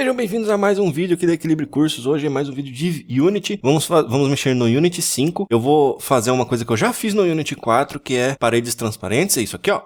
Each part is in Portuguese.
Sejam bem-vindos a mais um vídeo aqui da Equilibre Cursos. Hoje é mais um vídeo de Unity. Vamos mexer no Unity 5. Eu vou fazer uma coisa que eu já fiz no Unity 4, que é paredes transparentes. É isso aqui, ó.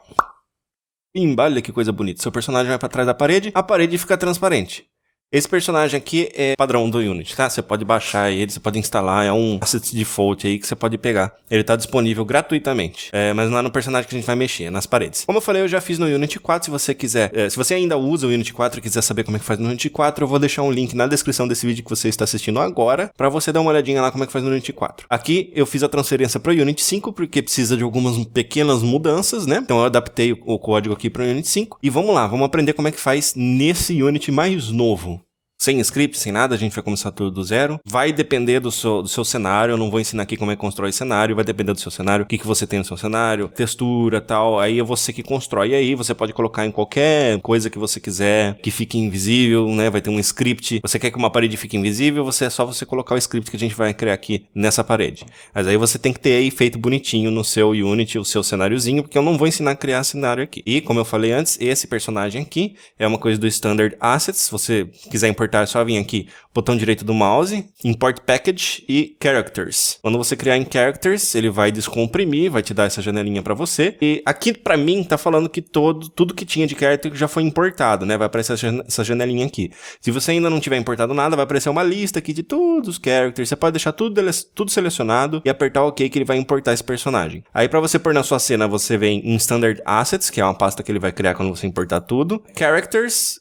Olha que coisa bonita. Seu personagem vai para trás da parede, a parede fica transparente. Esse personagem aqui é padrão do Unity, tá? Você pode baixar ele, você pode instalar, é um asset default aí que você pode pegar. Ele tá disponível gratuitamente, mas não é no personagem que a gente vai mexer, é nas paredes. Como eu falei, eu já fiz no Unity 4, se você quiser, se você ainda usa o Unity 4 e quiser saber como é que faz no Unity 4, eu vou deixar um link na descrição desse vídeo que você está assistindo agora, pra você dar uma olhadinha lá como é que faz no Unity 4. Aqui eu fiz a transferência para o Unity 5, porque precisa de algumas pequenas mudanças, né? Então eu adaptei o código aqui para o Unity 5, e vamos lá, vamos aprender como é que faz nesse Unity mais novo. Sem script, sem nada, a gente vai começar tudo do zero. Vai depender do seu cenário, eu não vou ensinar aqui como é que constrói cenário, vai depender do seu cenário, o que você tem no seu cenário, textura, tal, aí é você que constrói. E aí você pode colocar em qualquer coisa que você quiser, que fique invisível, né, vai ter um script. Você quer que uma parede fique invisível, é só você colocar o script que a gente vai criar aqui nessa parede. Mas aí você tem que ter aí feito bonitinho no seu Unity, o seu cenáriozinho, porque eu não vou ensinar a criar cenário aqui. E, como eu falei antes, esse personagem aqui é uma coisa do Standard Assets. Se você quiser importar, é só vir aqui, botão direito do mouse, Import Package e Characters. Quando você criar em Characters, ele vai descomprimir, vai te dar essa janelinha pra você. E aqui, pra mim, tá falando que tudo que tinha de Character já foi importado, né? Vai aparecer essa janelinha aqui. Se você ainda não tiver importado nada, vai aparecer uma lista aqui de todos os Characters. Você pode deixar tudo selecionado e apertar OK que ele vai importar esse personagem. Aí, pra você pôr na sua cena, você vem em Standard Assets, que é uma pasta que ele vai criar quando você importar tudo. Characters,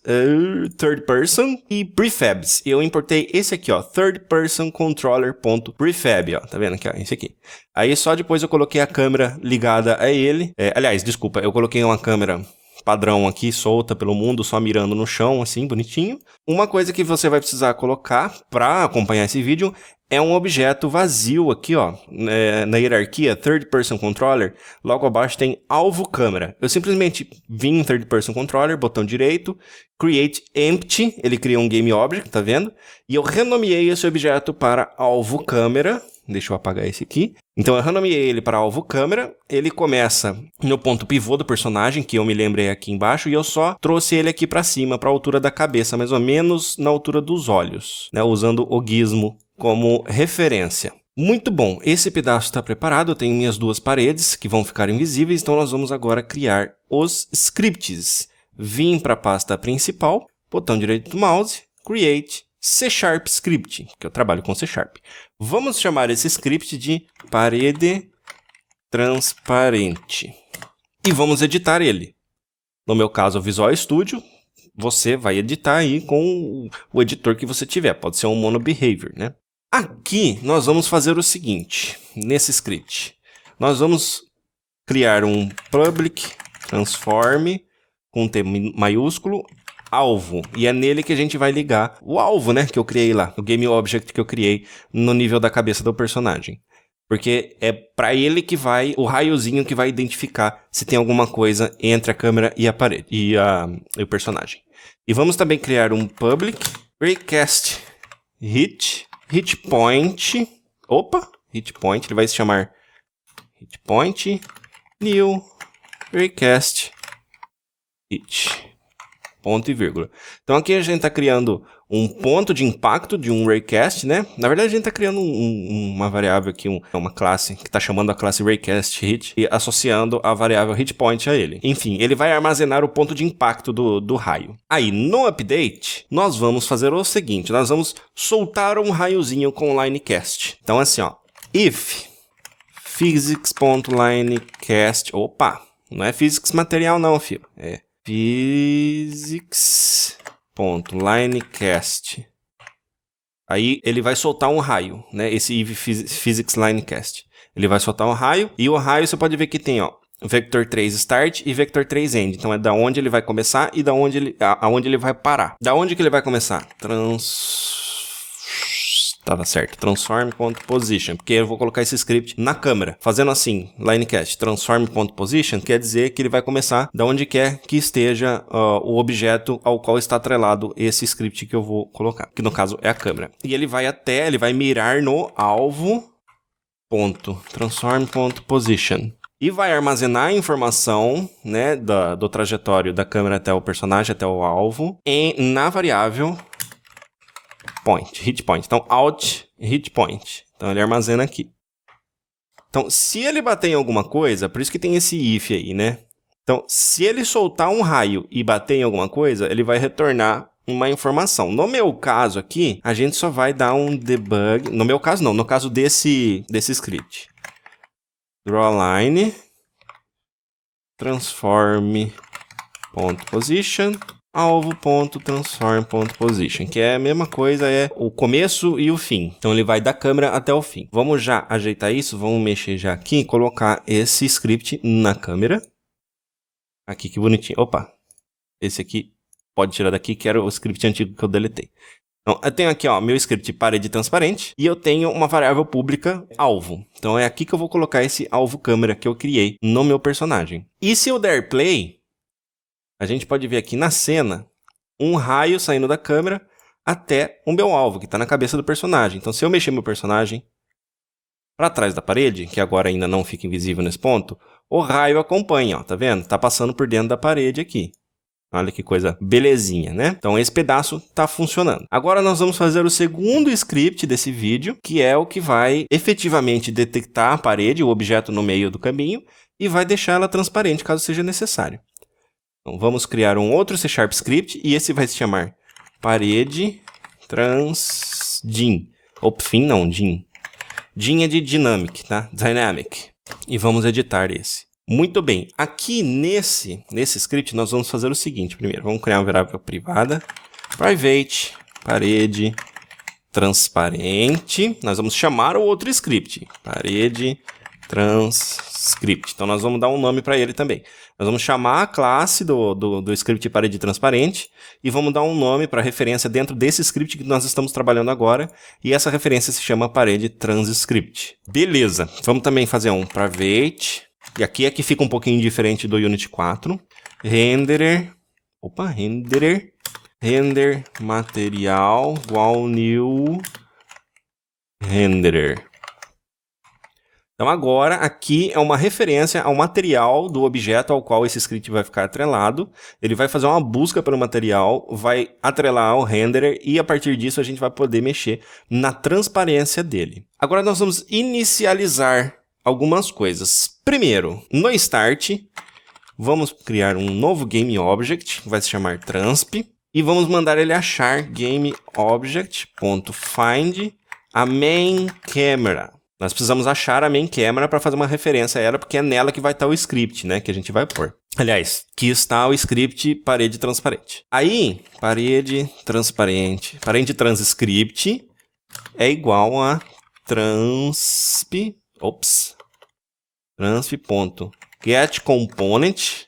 Third Person e Prefabs. Eu importei esse aqui, ó, Third Person Controller.prefab, ó, tá vendo aqui, ó, esse aqui. Aí só depois eu coloquei a câmera ligada a ele. Aliás, desculpa, eu coloquei uma câmera padrão aqui, solta pelo mundo, só mirando no chão, assim, bonitinho. Uma coisa que você vai precisar colocar para acompanhar esse vídeo é um objeto vazio aqui, ó, na hierarquia Third Person Controller, logo abaixo tem alvo câmera. Eu simplesmente vim em Third Person Controller, botão direito, Create Empty, ele cria um Game Object, tá vendo? E eu renomeei esse objeto para alvo câmera. Deixa eu apagar esse aqui. Então eu renomeei ele para alvo câmera. Ele começa no ponto pivô do personagem, que eu me lembrei aqui embaixo, e eu só trouxe ele aqui para cima, para a altura da cabeça, mais ou menos na altura dos olhos, né? Usando o gizmo como referência. Muito bom, esse pedaço está preparado, eu tenho minhas duas paredes que vão ficar invisíveis, então nós vamos agora criar os scripts. Vim para a pasta principal, botão direito do mouse, Create C# Script, que eu trabalho com C#. Vamos chamar esse script de parede transparente. E vamos editar ele. No meu caso, o Visual Studio, você vai editar aí com o editor que você tiver. Pode ser um Mono Behavior, né? Aqui, nós vamos fazer o seguinte, nesse script. Nós vamos criar um public transform com T maiúsculo, alvo, e é nele que a gente vai ligar o alvo, né, que eu criei lá, o Game Object que eu criei no nível da cabeça do personagem. Porque é para ele que vai, o raiozinho que vai identificar se tem alguma coisa entre a câmera e a parede, e o personagem. E vamos também criar um public raycast hit point, ele vai se chamar hit point new raycast hit. Ponto e vírgula. Então aqui a gente está criando um ponto de impacto de um raycast, né? Na verdade a gente está criando uma variável aqui, uma classe que está chamando a classe raycast hit e associando a variável hit point a ele. Enfim, ele vai armazenar o ponto de impacto do raio. Aí no update nós vamos fazer o seguinte, nós vamos soltar um raiozinho com linecast. Então assim, ó, if physics.linecast, não é physics material não, filho, é physics.linecast. Aí ele vai soltar um raio, né? Esse if physics linecast. Ele vai soltar um raio, e o raio você pode ver que tem, ó, vector 3 start e vector 3 end. Então é da onde ele vai começar e aonde ele vai parar. Da onde que ele vai começar? Tava certo, transform.position, porque eu vou colocar esse script na câmera. Fazendo assim, linecast, transform.position, quer dizer que ele vai começar da onde quer que esteja o objeto ao qual está atrelado esse script que eu vou colocar, que no caso é a câmera. E ele vai mirar no alvo, transform.position. E vai armazenar a informação, né, do trajetório da câmera até o personagem, até o alvo, na variável hit point. Então, out, hit point. Então, ele armazena aqui. Então, se ele bater em alguma coisa, por isso que tem esse if aí, né? Então, se ele soltar um raio e bater em alguma coisa, ele vai retornar uma informação. No meu caso aqui, a gente só vai dar um debug. No meu caso, não. No caso desse script. Drawline. Transform.position. Alvo.transform.position, que é a mesma coisa, é o começo e o fim. Então ele vai da câmera até o fim. Vamos já ajeitar isso, vamos mexer já aqui e colocar esse script na câmera. Aqui, que bonitinho. Opa, esse aqui pode tirar daqui, que era o script antigo que eu deletei. Então, eu tenho aqui, ó, meu script parede transparente e eu tenho uma variável pública alvo. Então é aqui que eu vou colocar esse alvo câmera que eu criei no meu personagem. E se eu der play, a gente pode ver aqui na cena um raio saindo da câmera até o meu alvo, que está na cabeça do personagem. Então, se eu mexer meu personagem para trás da parede, que agora ainda não fica invisível nesse ponto, o raio acompanha, ó, tá vendo? Tá passando por dentro da parede aqui. Olha que coisa belezinha, né? Então, esse pedaço tá funcionando. Agora, nós vamos fazer o segundo script desse vídeo, que é o que vai efetivamente detectar a parede, o objeto no meio do caminho, e vai deixar ela transparente, caso seja necessário. Então, vamos criar um outro C# script e esse vai se chamar parede transdim. Opfin não, dim. Dim é de dynamic, tá? Dynamic. E vamos editar esse. Muito bem, aqui nesse script nós vamos fazer o seguinte. Primeiro, vamos criar uma variável privada. Private, parede transparente. Nós vamos chamar o outro script. Parede transcript. Então nós vamos dar um nome para ele também. Nós vamos chamar a classe do script parede transparente e vamos dar um nome para a referência dentro desse script que nós estamos trabalhando agora. E essa referência se chama parede transcript. Beleza, vamos também fazer um private. E aqui é que fica um pouquinho diferente do Unity 4. Renderer. Opa, renderer. Render material igual new renderer. Então agora aqui é uma referência ao material do objeto ao qual esse script vai ficar atrelado. Ele vai fazer uma busca pelo material, vai atrelar ao renderer e a partir disso a gente vai poder mexer na transparência dele. Agora nós vamos inicializar algumas coisas. Primeiro, no start, vamos criar um novo GameObject, que vai se chamar transp, e vamos mandar ele achar GameObject.find a main camera. Nós precisamos achar a main camera para fazer uma referência a ela, porque é nela que vai estar o script, né, que a gente vai pôr. Aliás, aqui está o script parede transparente. Aí, parede transparente, parede transcript é igual a transp.getComponent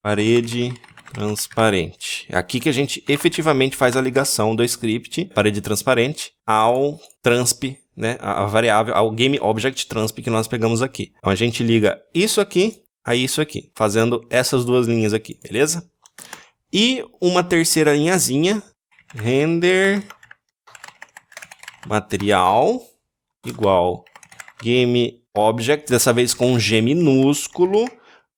parede transparente. É aqui que a gente efetivamente faz a ligação do script parede transparente ao transp, né, a variável, ao GameObject transp que nós pegamos aqui. Então a gente liga isso aqui a isso aqui, fazendo essas duas linhas aqui, beleza? E uma terceira linhazinha, render material igual GameObject, dessa vez com G minúsculo,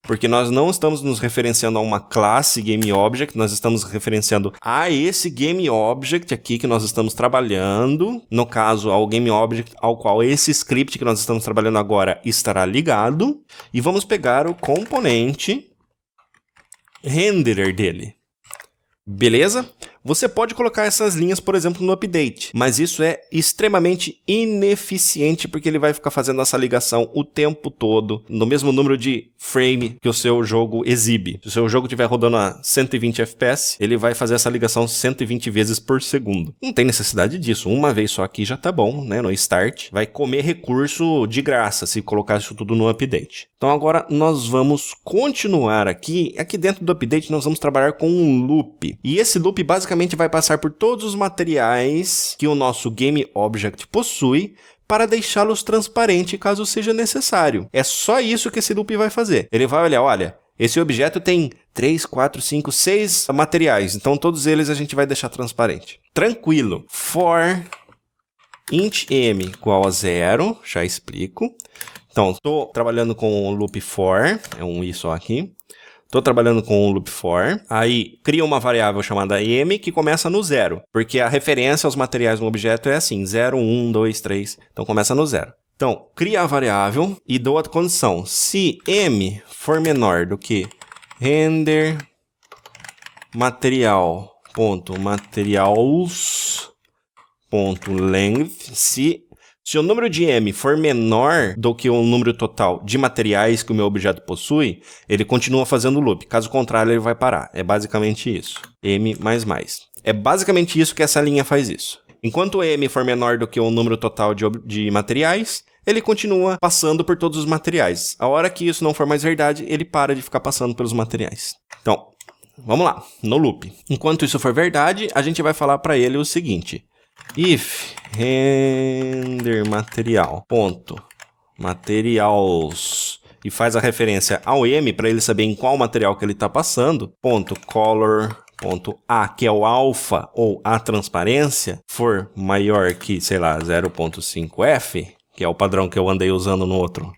porque nós não estamos nos referenciando a uma classe GameObject, nós estamos referenciando a esse GameObject aqui que nós estamos trabalhando, no caso ao GameObject ao qual esse script que nós estamos trabalhando agora estará ligado, e vamos pegar o componente renderer dele. Beleza? Você pode colocar essas linhas, por exemplo, no update, mas isso é extremamente ineficiente porque ele vai ficar fazendo essa ligação o tempo todo, no mesmo número de frame que o seu jogo exibe. Se o seu jogo estiver rodando a 120 FPS, ele vai fazer essa ligação 120 vezes por segundo. Não tem necessidade disso, uma vez só aqui já tá bom, né? No start, vai comer recurso de graça se colocar isso tudo no update. Então agora nós vamos continuar aqui dentro do update nós vamos trabalhar com um loop. E esse loop basicamente vai passar por todos os materiais que o nosso GameObject possui para deixá-los transparentes caso seja necessário. É só isso que esse loop vai fazer. Ele vai olhar, olha, esse objeto tem 3, 4, 5, 6 materiais, então todos eles a gente vai deixar transparente. Tranquilo. For int m igual a 0, já explico. Então, estou trabalhando com o loop for, é um i só aqui. Tô trabalhando com o loop for, aí cria uma variável chamada m que começa no 0, porque a referência aos materiais no objeto é assim, 0, 1, 2, 3, então começa no 0. Então, cria a variável e dou a condição, se m for menor do que render materials.materials.length, se o número de m for menor do que o número total de materiais que o meu objeto possui, ele continua fazendo o loop. Caso contrário, ele vai parar. É basicamente isso. M++. É basicamente isso que essa linha faz isso. Enquanto m for menor do que o número total de materiais, ele continua passando por todos os materiais. A hora que isso não for mais verdade, ele para de ficar passando pelos materiais. Então, vamos lá, no loop. Enquanto isso for verdade, a gente vai falar para ele o seguinte. If render materials e faz a referência ao m para ele saber em qual material que ele está passando, .color.a, que é o alfa ou a transparência, for maior que, sei lá, 0.5f, que é o padrão que eu andei usando no outro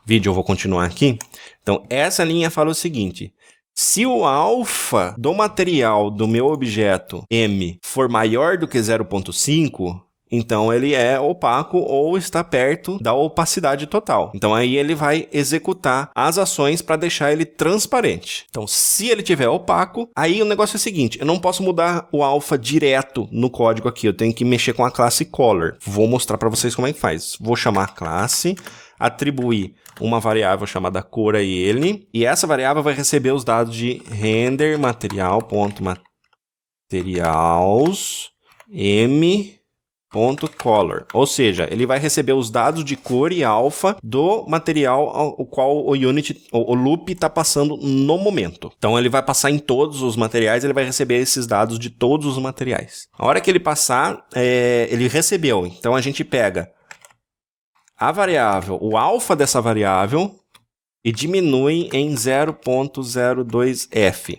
vídeo, eu vou continuar aqui. Então, essa linha fala o seguinte. Se o alfa do material do meu objeto m for maior do que 0.5, então ele é opaco ou está perto da opacidade total. Então aí ele vai executar as ações para deixar ele transparente. Então se ele tiver opaco, aí o negócio é o seguinte, eu não posso mudar o alfa direto no código aqui, eu tenho que mexer com a classe color. Vou mostrar para vocês como é que faz. Vou chamar a classe, atribuir uma variável chamada cor a ele, e essa variável vai receber os dados de render material.materials m.color. Ou seja, ele vai receber os dados de cor e alfa do material ao qual o loop está passando no momento. Então ele vai passar em todos os materiais, ele vai receber esses dados de todos os materiais. A hora que ele passar, ele recebeu. Então a gente pega a variável, o alfa dessa variável, e diminui em 0.02f.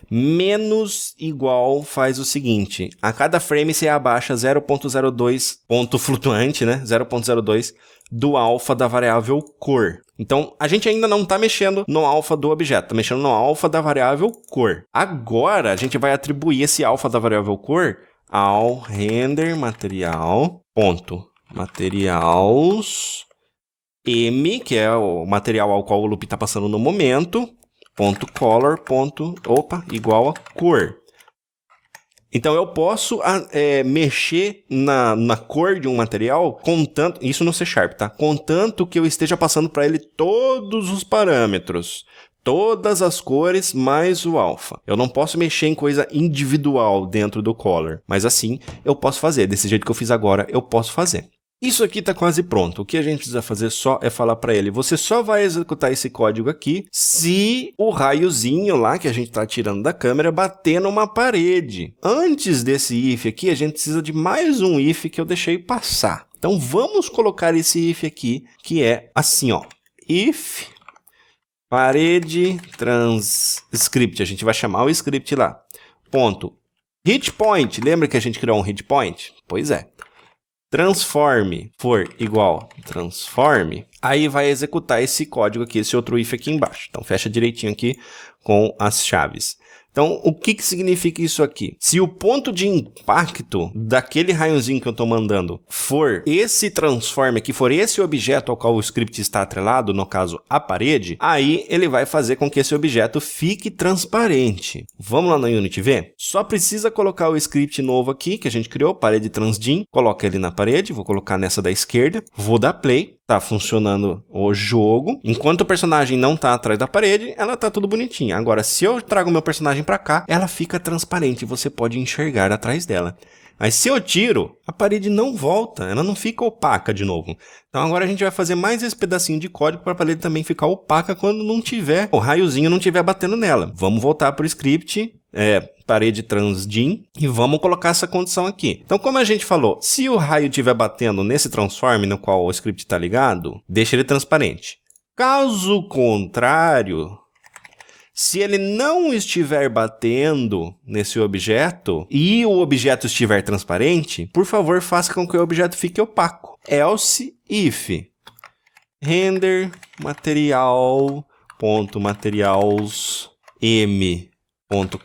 Menos igual faz o seguinte, a cada frame você abaixa 0.02 ponto flutuante, né? 0.02 do alfa da variável cor. Então, a gente ainda não está mexendo no alfa do objeto, está mexendo no alfa da variável cor. Agora, a gente vai atribuir esse alfa da variável cor ao render material.materials m, que é o material ao qual o loop está passando no momento, .color, igual a cor. Então eu posso mexer na cor de um material, contanto, isso no C#, tá? Contanto que eu esteja passando para ele todos os parâmetros, todas as cores mais o alfa. Eu não posso mexer em coisa individual dentro do color, mas assim eu posso fazer. Desse jeito que eu fiz agora, eu posso fazer. Isso aqui está quase pronto. O que a gente precisa fazer só é falar para ele, você só vai executar esse código aqui se o raiozinho lá que a gente está tirando da câmera bater numa parede. Antes desse if aqui, a gente precisa de mais um if que eu deixei passar. Então vamos colocar esse if aqui, que é assim, ó. If parede transcript. A gente vai chamar o script lá. Ponto. Hit point. Lembra que a gente criou um hit point? Pois é. Transform for igual transform, aí vai executar esse código aqui, esse outro if aqui embaixo. Então fecha direitinho aqui com as chaves. Então, o que significa isso aqui? Se o ponto de impacto daquele raiozinho que eu estou mandando for esse transform aqui, for esse objeto ao qual o script está atrelado, no caso a parede, aí ele vai fazer com que esse objeto fique transparente. Vamos lá no Unity ver? Só precisa colocar o script novo aqui, que a gente criou, parede transdim, coloca ele na parede, vou colocar nessa da esquerda, vou dar play. Tá funcionando o jogo. Enquanto o personagem não tá atrás da parede, ela tá tudo bonitinha. Agora, se eu trago meu personagem pra cá, ela fica transparente. Você pode enxergar atrás dela. Mas se eu tiro, a parede não volta. Ela não fica opaca de novo. Então agora a gente vai fazer mais esse pedacinho de código para a parede também ficar opaca quando não tiver, o raiozinho não estiver batendo nela. Vamos voltar pro script. Parede transdim e vamos colocar essa condição aqui. Então, como a gente falou, se o raio estiver batendo nesse transform no qual o script está ligado, deixa ele transparente. Caso contrário, se ele não estiver batendo nesse objeto e o objeto estiver transparente, por favor, faça com que o objeto fique opaco. Else if render material.materials m.color.a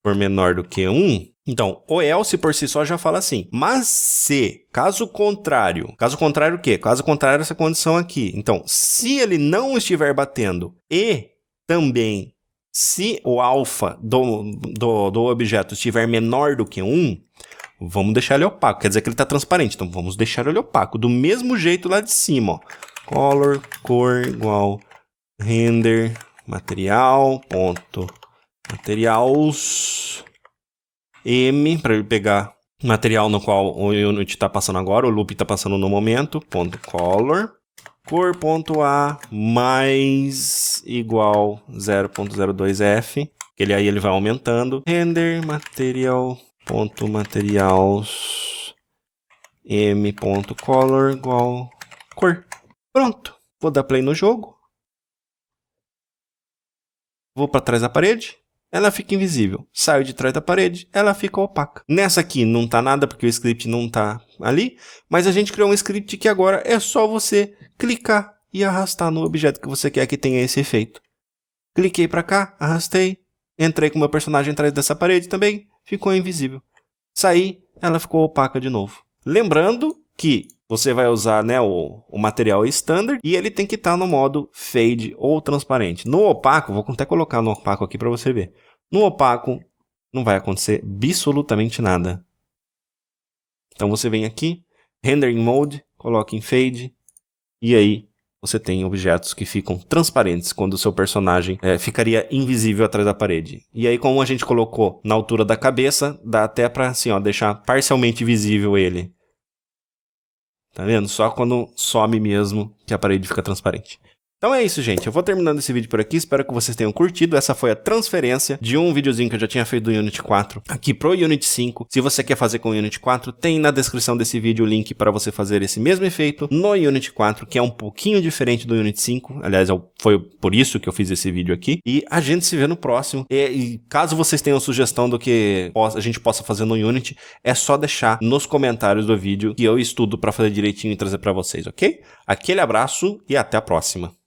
for menor do que 1, então, o else por si só já fala assim. Mas se, caso contrário o quê? Caso contrário essa condição aqui. Então, se ele não estiver batendo e também se o alfa do objeto estiver menor do que 1, vamos deixar ele opaco. Quer dizer que ele está transparente. Então, vamos deixar ele opaco. Do mesmo jeito lá de cima, ó. Color, cor, igual render, material, ponto, materials, M, para ele pegar o material no qual o Unity está passando agora, o loop está passando no momento, ponto color, cor.a mais igual 0.02f, que ele vai aumentando, render material, ponto materials, m.color igual cor. Pronto, vou dar play no jogo, vou para trás da parede, ela fica invisível. Saio de trás da parede, ela fica opaca. Nessa aqui não tá nada porque o script não tá ali, mas a gente criou um script que agora é só você clicar e arrastar no objeto que você quer que tenha esse efeito. Cliquei para cá, arrastei, entrei com o meu personagem atrás dessa parede também, ficou invisível. Saí, ela ficou opaca de novo. Lembrando que você vai usar, né, o material standard e ele tem que estar no modo fade ou transparente. No opaco, vou até colocar no opaco aqui para você ver. No opaco não vai acontecer absolutamente nada. Então você vem aqui, Rendering Mode, coloca em Fade e aí você tem objetos que ficam transparentes quando o seu personagem ficaria invisível atrás da parede. E aí como a gente colocou na altura da cabeça, dá até para assim, ó, deixar parcialmente visível ele. Tá vendo? Só quando some mesmo que a parede fica transparente. Então é isso, gente. Eu vou terminando esse vídeo por aqui. Espero que vocês tenham curtido. Essa foi a transferência de um videozinho que eu já tinha feito do Unity 4 aqui pro Unity 5. Se você quer fazer com o Unity 4, tem na descrição desse vídeo o link para você fazer esse mesmo efeito no Unity 4, que é um pouquinho diferente do Unity 5. Aliás, foi por isso que eu fiz esse vídeo aqui. E a gente se vê no próximo. E caso vocês tenham sugestão do que a gente possa fazer no Unity, é só deixar nos comentários do vídeo que eu estudo para fazer direitinho e trazer para vocês, ok? Aquele abraço e até a próxima.